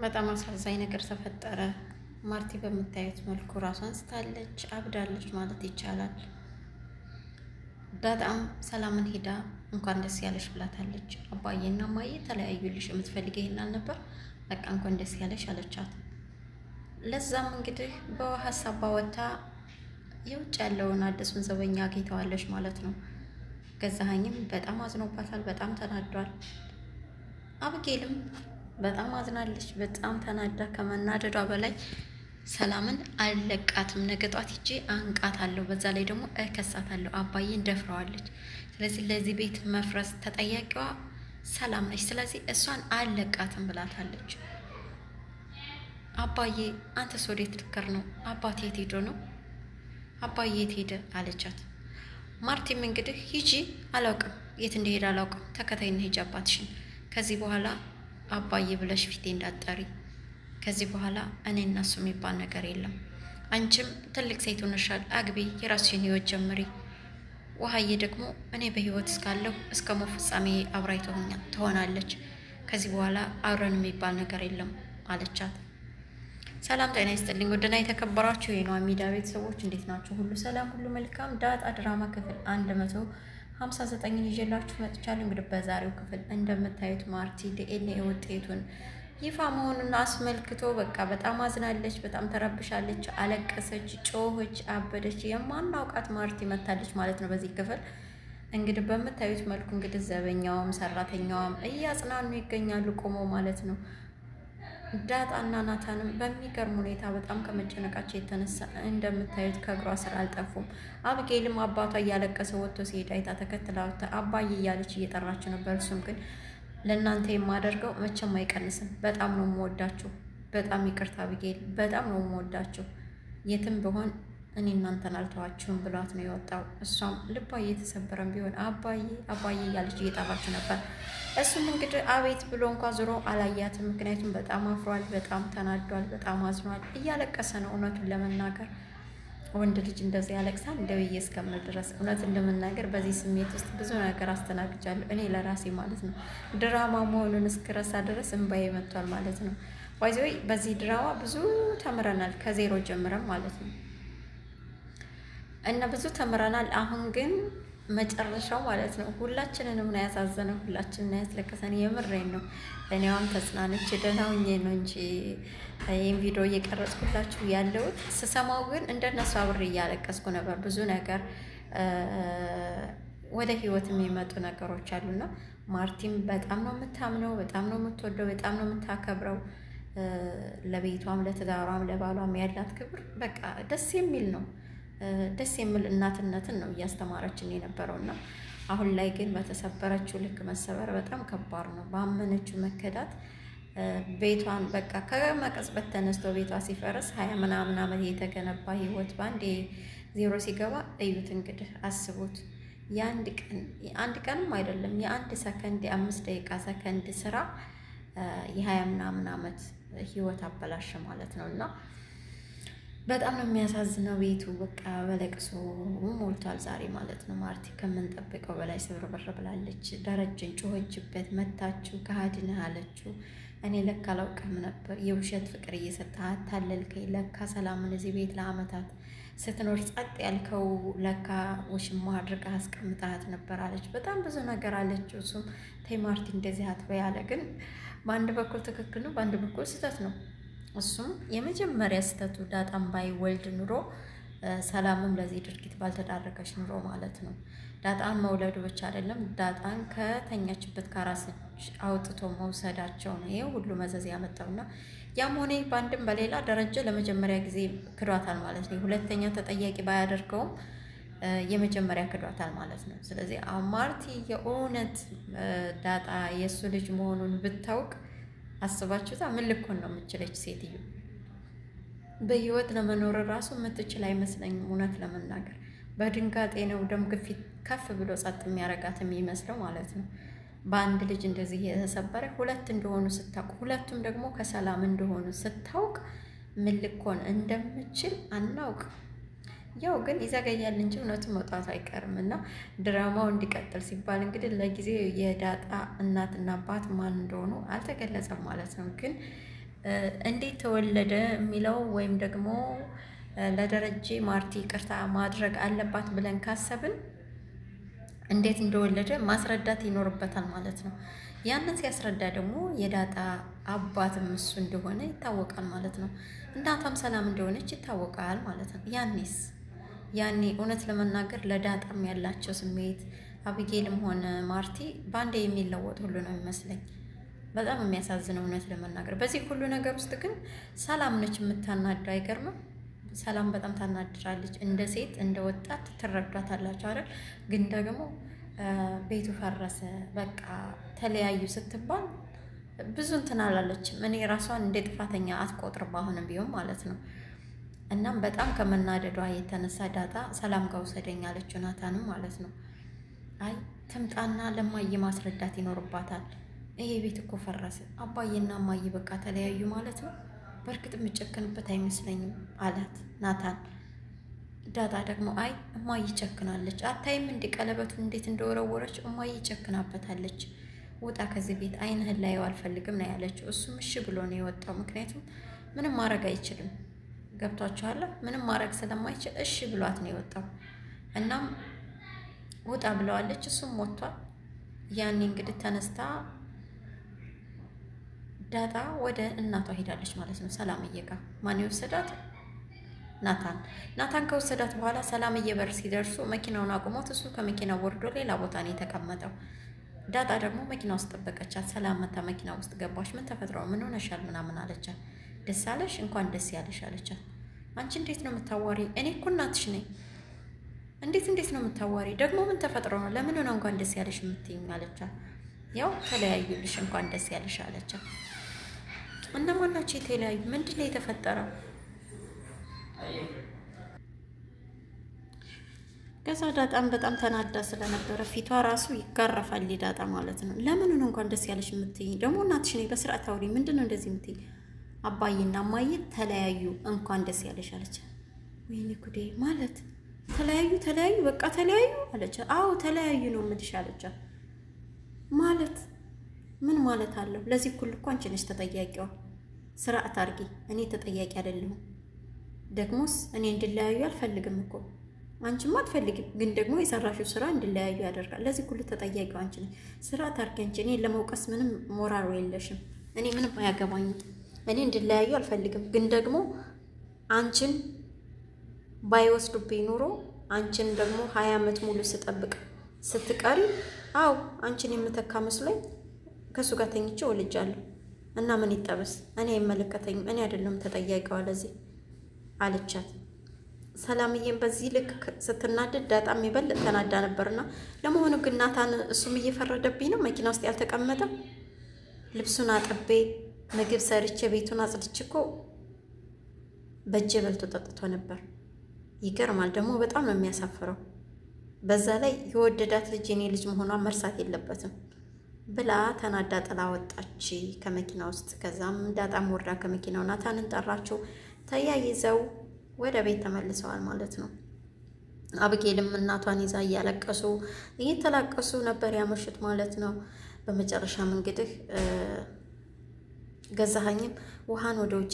በጣም አሳዛኝ ነገር ተፈጠረ። ማርቲ በምታዩት መልኩ ራሷን ስታለች፣ አብዳለች ማለት ይቻላል። በጣም ሰላምን ሄዳ እንኳን ደስ ያለሽ ብላታለች። አባዬና እማዬ ተለያዩልሽ፣ የምትፈልገ ይሄን አልነበር? በቃ እንኳን ደስ ያለሽ አለቻት። ለዛም እንግዲህ በሀሳብ ባወታ የውጭ ያለውን አዲሱን ዘበኛ አግኝተዋለች ማለት ነው። ገዛኸኝም በጣም አዝኖባታል፣ በጣም ተናዷል። አብጌልም በጣም አዝናለች። በጣም ተናዳ ከመናደዷ በላይ ሰላምን አልለቃትም፣ ነገ ጧት ሂጄ አንቃታለሁ፣ በዛ ላይ ደግሞ እከሳታለሁ፣ አባዬን ደፍረዋለች። ስለዚህ ለዚህ ቤት መፍረስ ተጠያቂዋ ሰላም ነች። ስለዚህ እሷን አልለቃትም ብላታለች። አባዬ አንተስ ወዴት ልከር ነው? አባቴ የት ሄዶ ነው? አባዬ የት ሄደ አለቻት። ማርቲም እንግዲህ ሂጂ፣ አላውቅም፣ የት እንደሄደ አላውቅም፣ ተከታይና ሂጂ አባትሽን። ከዚህ በኋላ አባዬ ብለሽ ፊቴ እንዳትጠሪ። ከዚህ በኋላ እኔ እና እሱ የሚባል ነገር የለም። አንቺም ትልቅ ሴት ሆነሻል፣ አግቢ፣ የራስሽን ህይወት ጀምሪ። ውሃዬ ደግሞ እኔ በህይወት እስካለሁ እስከ ሞት ፍጻሜ አብራይ ትሆናለች። ከዚህ በኋላ አብረን የሚባል ነገር የለም አለቻት። ሰላም ጤና ይስጥልኝ። ውድና የተከበራችሁ የነዋ ሚዲያ ቤተሰቦች እንዴት ናችሁ? ሁሉ ሰላም፣ ሁሉ መልካም። ዳጣ ድራማ ክፍል 159 ይዤላችሁ መጥቻለሁ። እንግዲህ በዛሬው ክፍል እንደምታዩት ማርቲ ዲኤንኤ ውጤቱን ይፋ መሆኑን አስመልክቶ በቃ በጣም አዝናለች፣ በጣም ተረብሻለች፣ አለቀሰች፣ ጮኸች፣ አበደች። የማናውቃት ማርቲ መታለች ማለት ነው በዚህ ክፍል። እንግዲህ በምታዩት መልኩ እንግዲህ ዘበኛውም ሰራተኛዋም እያጽናኑ ይገኛሉ ቆመው ማለት ነው። ዳጣና ናታንም በሚገርም ሁኔታ በጣም ከመጨነቃቸው የተነሳ እንደምታዩት ከእግሯ ስር አልጠፉም። አብጌልም አባቷ እያለቀሰ ወጥቶ ሲሄድ አይታ ተከትላ አባዬ እያለች እየጠራችው ነበር። እሱም ግን ለእናንተ የማደርገው መቼም አይቀንስም፣ በጣም ነው የምወዳችሁ፣ በጣም ይቅርታ አብጌል፣ በጣም ነው የምወዳችሁ፣ የትም ብሆን እኔ እናንተን አልተዋችሁም ብሏት ነው የወጣው። እሷም ልቧ እየተሰበረም ቢሆን አባዬ አባዬ እያለች እየጠራችው ነበር። እሱም እንግዲህ አቤት ብሎ እንኳ ዞሮ አላያትም። ምክንያቱም በጣም አፍሯል፣ በጣም ተናዷል፣ በጣም አዝኗል፣ እያለቀሰ ነው። እውነቱን ለመናገር ወንድ ልጅ እንደዚህ ያለቅሳል እንደ ብዬ እስከምል ድረስ እውነቱን ለመናገር በዚህ ስሜት ውስጥ ብዙ ነገር አስተናግጃለሁ እኔ ለራሴ ማለት ነው። ድራማ መሆኑን እስክረሳ ድረስ እንባዬ መጥቷል ማለት ነው። ባይዘይ በዚህ ድራማ ብዙ ተምረናል፣ ከዜሮ ጀምረን ማለት ነው እና ብዙ ተምረናል። አሁን ግን መጨረሻው ማለት ነው ሁላችንንም ነው ያሳዘነው፣ ሁላችንን ያስለቀሰን። የምሬን ነው። እኔዋም ተጽናነች ደህና ሁኜ ነው እንጂ ይህን ቪዲዮ እየቀረጽኩላችሁ ያለሁት። ስሰማው ግን እንደነሱ አብሬ እያለቀስኩ ነበር። ብዙ ነገር ወደ ህይወት የሚመጡ ነገሮች አሉና ማርቲም በጣም ነው የምታምነው፣ በጣም ነው የምትወደው፣ በጣም ነው የምታከብረው። ለቤቷም ለትዳሯም ለባሏም ያላት ክብር በቃ ደስ የሚል ነው። ደስ የሚል እናትነትን ነው እያስተማረችን የነበረው እና አሁን ላይ ግን በተሰበረችው ልክ መሰበር በጣም ከባድ ነው። ባመነችው መከዳት ቤቷን በቃ ከመቀጽበት ተነስቶ ቤቷ ሲፈርስ 20 ምናምን ዓመት የተገነባ ህይወት በአንድ ዜሮ ሲገባ እዩት እንግዲህ አስቡት። አንድ ቀንም አይደለም የአንድ ሰከንድ የ5 ደቂቃ ሰከንድ ስራ የ20 ምናምን ዓመት ህይወት አበላሸ ማለት ነው እና በጣም ነው የሚያሳዝነው። ቤቱ በቃ በለቅሶ ሞልቷል ዛሬ ማለት ነው። ማርቲ ከምንጠብቀው በላይ ስብርብር ብላለች። ደረጀን ጮኸችበት፣ መታችሁ፣ ከሃዲ ነህ አለችው። እኔ ለካ አላውቅም ነበር፣ የውሸት ፍቅር እየሰጠህ አታለልከኝ። ለካ ሰላምን እዚህ ቤት ለአመታት ስትኖር ጸጥ ያልከው ለካ ውሽማ አድርገህ አስቀምጠሃት ነበር አለች። በጣም ብዙ ነገር አለችው። እሱም ተይ ማርቲ እንደዚህ አትበይ አለ። ግን በአንድ በኩል ትክክል ነው፣ በአንድ በኩል ስህተት ነው። እሱም የመጀመሪያ ስህተቱ ዳጣም ባይወልድ ኑሮ ሰላምም ለዚህ ድርጊት ባልተዳረገች ኑሮ ማለት ነው። ዳጣን መውለዱ ብቻ አይደለም፣ ዳጣን ከተኛችበት ከራስች አውጥቶ መውሰዳቸው ነው ይሄ ሁሉ መዘዝ ያመጣውና ያም ሆነ በአንድም በሌላ ደረጃ ለመጀመሪያ ጊዜ ክዷታል ማለት ነው። ሁለተኛ ተጠያቂ ባያደርገውም የመጀመሪያ ክዷታል ማለት ነው። ስለዚህ ማርቲ የእውነት ዳጣ የእሱ ልጅ መሆኑን ብታውቅ አስባችሁታ ምን ልኮን ነው የምችለች ሴትዮ? በህይወት ለመኖር ራሱ የምትችል አይመስለኝም። እውነት ለመናገር በድንጋጤ ነው ደም ግፊት ከፍ ብሎ ጸጥ የሚያረጋት የሚመስለው ማለት ነው። በአንድ ልጅ እንደዚህ የተሰበረ ሁለት እንደሆኑ ስታውቅ፣ ሁለቱም ደግሞ ከሰላም እንደሆኑ ስታውቅ ምን ልኮን እንደምችል አናውቅ። ያው ግን ይዘገያል እንጂ እውነቱ መውጣቱ አይቀርም እና ድራማው እንዲቀጥል ሲባል እንግዲህ ለጊዜው የዳጣ እናትና አባት ማን እንደሆኑ አልተገለጸም ማለት ነው። ግን እንዴት ተወለደ የሚለው ወይም ደግሞ ለደረጀ ማርቲ ይቅርታ ማድረግ አለባት ብለን ካሰብን እንዴት እንደወለደ ማስረዳት ይኖርበታል ማለት ነው። ያንን ሲያስረዳ ደግሞ የዳጣ አባትም እሱ እንደሆነ ይታወቃል ማለት ነው። እናቷም ሰላም እንደሆነች ይታወቃል ማለት ነው። ያኔ እውነት ለመናገር ለዳጣም ያላቸው ስሜት አብጌልም ሆነ ማርቲ በአንዴ የሚለወጥ ሁሉ ነው የሚመስለኝ። በጣም የሚያሳዝነው እውነት ለመናገር በዚህ ሁሉ ነገር ውስጥ ግን ሰላም ነች የምታናደው። አይገርምም? ሰላም በጣም ታናድራለች። እንደ ሴት እንደ ወጣት ትረዷታላችሁ አይደል? ግን ደግሞ ቤቱ ፈረሰ በቃ ተለያዩ ስትባል ብዙ እንትን አላለችም። እኔ ራሷን እንደ ጥፋተኛ አትቆጥርም አሁንም ቢሆን ማለት ነው። እናም በጣም ከመናደዷ የተነሳ ዳጣ ሰላም ጋር ውሰደኝ አለችው፣ ናታንም ማለት ነው። አይ ትምጣና ለማየ ማስረዳት ይኖርባታል። ይሄ ቤት እኮ ፈረሰ፣ አባዬና እማዬ በቃ ተለያዩ ማለት ነው። በእርግጥ የምጨክንበት አይመስለኝም አላት ናታን። ዳጣ ደግሞ አይ እማዬ ጨክናለች፣ አታይም እንዲ ቀለበቱን እንዴት እንደወረወረች፣ እማዬ ጨክናበታለች። ውጣ ከዚህ ቤት፣ አይንህን ላየው አልፈልግም ነው ያለችው። እሱም እሺ ብሎ ነው የወጣው። ምክንያቱም ምንም ማድረግ አይችልም። ገብቷችኋል? ምንም ማድረግ ስለማይችል እሺ ብሏት ነው የወጣው። እናም ውጣ ብለዋለች፣ እሱም ወጥቷል። ያኔ እንግዲህ ተነስታ ዳጣ ወደ እናቷ ሄዳለች ማለት ነው። ሰላምዬ ጋር ማን የወሰዳት? ናታን ከወሰዳት በኋላ ሰላምዬ በር ሲደርሱ መኪናውን አቁሞት እሱ ከመኪናው ወርዶ ሌላ ቦታ ነው የተቀመጠው። ዳጣ ደግሞ መኪና ውስጥ ጠበቀቻት። ሰላም መታ መኪና ውስጥ ገባች። ምን ተፈጥሮ ምን ሆነሻል ምናምን አለቻት። ደስ አለሽ? እንኳን ደስ ያለሽ አለቻት። አንቺ እንዴት ነው የምታዋሪ? እኔ እኮ እናትሽ ነኝ። እንዴት ነው የምታዋሪ? ደግሞ ምን ተፈጥሮ ነው? ለምን ነው እንኳን ደስ ያለሽ የምትይኝ አለቻት። ያው ተለያዩልሽ እንኳን ደስ ያለሽ አለቻት። እነማን ናቸው የተለያዩ? ምንድን ነው የተፈጠረው? ከዛ ዳጣም በጣም ተናዳ ስለነበረ ፊቷ ራሱ ይጋረፋል። ዳጣ ማለት ነው። ለምን ነው እንኳን ደስ ያለሽ የምትይኝ? ደግሞ እናትሽ ነኝ፣ በስርዓት አውሪ። ምንድን ነው እንደዚህ የምትይኝ? አባዬና እማዬ ተለያዩ እንኳን ደስ ያለሽ አለች። ወይኔ ጉዴ! ማለት ተለያዩ በቃ ተለያዩ አለች። አዎ ተለያዩ ነው የምልሽ አለቻት። ማለት ምን ማለት አለው? ለዚህ ሁሉ እኮ አንቺ ነሽ ተጠያቂዋ። ስርዓት አድርጊ። እኔ ተጠያቂ አይደለሁም። ደግሞስ እኔ እንድለያዩ አልፈልግም እኮ። አንቺማ አትፈልጊም፣ ግን ደግሞ የሰራሽው ስራ እንድለያዩ ያደርጋል። ለዚህ ሁሉ ተጠያቂው አንቺ ነሽ። ስርዓት አድርጊ አንቺ። እኔ ለመውቀስ ምንም ሞራል የለሽም። እኔ ምንም አያገባኝም። እኔ እንድለያዩ አልፈልግም፣ ግን ደግሞ አንቺን ባይወስዱብኝ ኑሮ አንቺን ደግሞ 20 ዓመት ሙሉ ስጠብቅ ስትቀሪ፣ አው አንቺን የምተካ መስሎኝ ከሱ ጋር ተኝቼ ወልጃለሁ። እና ምን ይጠበስ? እኔ አይመለከተኝም። እኔ አይደለም ተጠያቂዋ ለዚህ አለቻት። ሰላምዬም በዚህ ልክ ስትናደድ ዳጣም ይበልጥ ተናዳ ነበርና፣ ለመሆኑ ግን ናታን እሱም እየፈረደብኝ ነው መኪና ውስጥ ያልተቀመጠ? ልብሱን አጥቤ ምግብ ሰርቼ ቤቱን አጽድቼ እኮ በእጄ በልቶ ጠጥቶ ነበር። ይገርማል። ደግሞ በጣም ነው የሚያሳፍረው። በዛ ላይ የወደዳት ልጅ የኔ ልጅ መሆኗን መርሳት የለበትም ብላ ተናዳ ጥላ ወጣች ከመኪና ውስጥ። ከዛም ዳጣም ወርዳ ከመኪናው ናታንን ጠራችው። ተያይዘው ወደ ቤት ተመልሰዋል ማለት ነው። አብጌልም እናቷን ይዛ እየተላቀሱ ነበር ያመሹት ማለት ነው። በመጨረሻም እንግዲህ ገዛኸኝም ውሃን ወደ ውጭ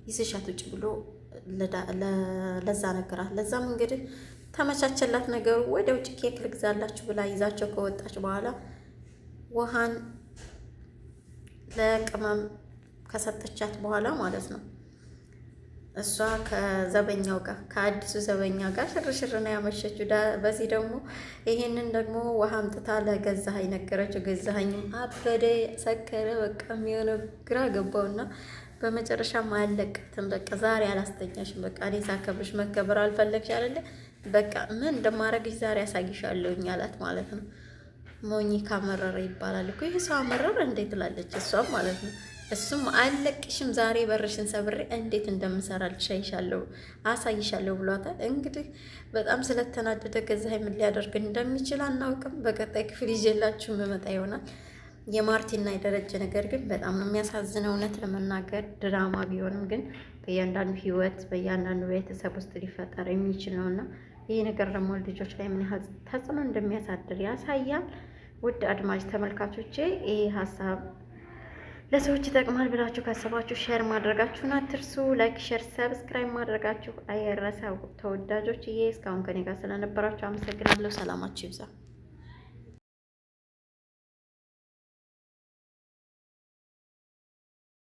ይዘሻት ውጭ ብሎ ለዛ ነገራት። ለዛም እንግዲህ ተመቻቸላት ነገሩ። ወደ ውጭ ኬክ ልግዛላችሁ ብላ ይዛቸው ከወጣች በኋላ ውሃን ለቅመም ከሰጠቻት በኋላ ማለት ነው እሷ ከዘበኛው ጋር ከአዲሱ ዘበኛ ጋር ሽርሽር ነው ያመሸችው። በዚህ ደግሞ ይሄንን ደግሞ ውሃ አምጥታ ለገዛኸኝ ነገረችው። ገዛኸኝም አበደ፣ ሰከረ። በቃ የሚሆነው ግራ ገባውና በመጨረሻም አለቀትም። በቃ ዛሬ አላስተኛሽም፣ በቃ እኔ ሳከብርሽ መከበር አልፈለግሽ አይደለ? በቃ ምን እንደማረግሽ ዛሬ ያሳይሻለሁኝ አላት ማለት ነው። ሞኝ ካመረረ ይባላል እኮ። ይሄ ሰው አመረረ እንዴት ትላለች እሷም ማለት ነው። እሱም አለቅሽም፣ ዛሬ በርሽን ሰብሬ እንዴት እንደምሰራልሽ አሳይሻለሁ ብሏታል። እንግዲህ በጣም ስለተናደደ ገዛኸኝ ምን ሊያደርግ እንደሚችል አናውቅም። በቀጣይ ክፍል ይዤላችሁ መመጣ ይሆናል። የማርቲና የደረጀ ነገር ግን በጣም ነው የሚያሳዝነው። እውነት ለመናገር ድራማ ቢሆንም ግን በእያንዳንዱ ሕይወት በእያንዳንዱ ቤተሰብ ውስጥ ሊፈጠር የሚችል ነውና ይህ ነገር ደግሞ ልጆች ላይ ምን ያህል ተጽዕኖ እንደሚያሳድር ያሳያል። ውድ አድማጭ ተመልካቾቼ ይህ ሀሳብ ለሰዎች ይጠቅማል ብላችሁ ካሰባችሁ ሼር ማድረጋችሁን አትርሱ። ላይክ፣ ሼር፣ ሰብስክራይብ ማድረጋችሁ አይረሳው። ተወዳጆችዬ እስካሁን ከኔ ጋር ስለነበራችሁ አመሰግናለሁ። ሰላማችሁ ይብዛ።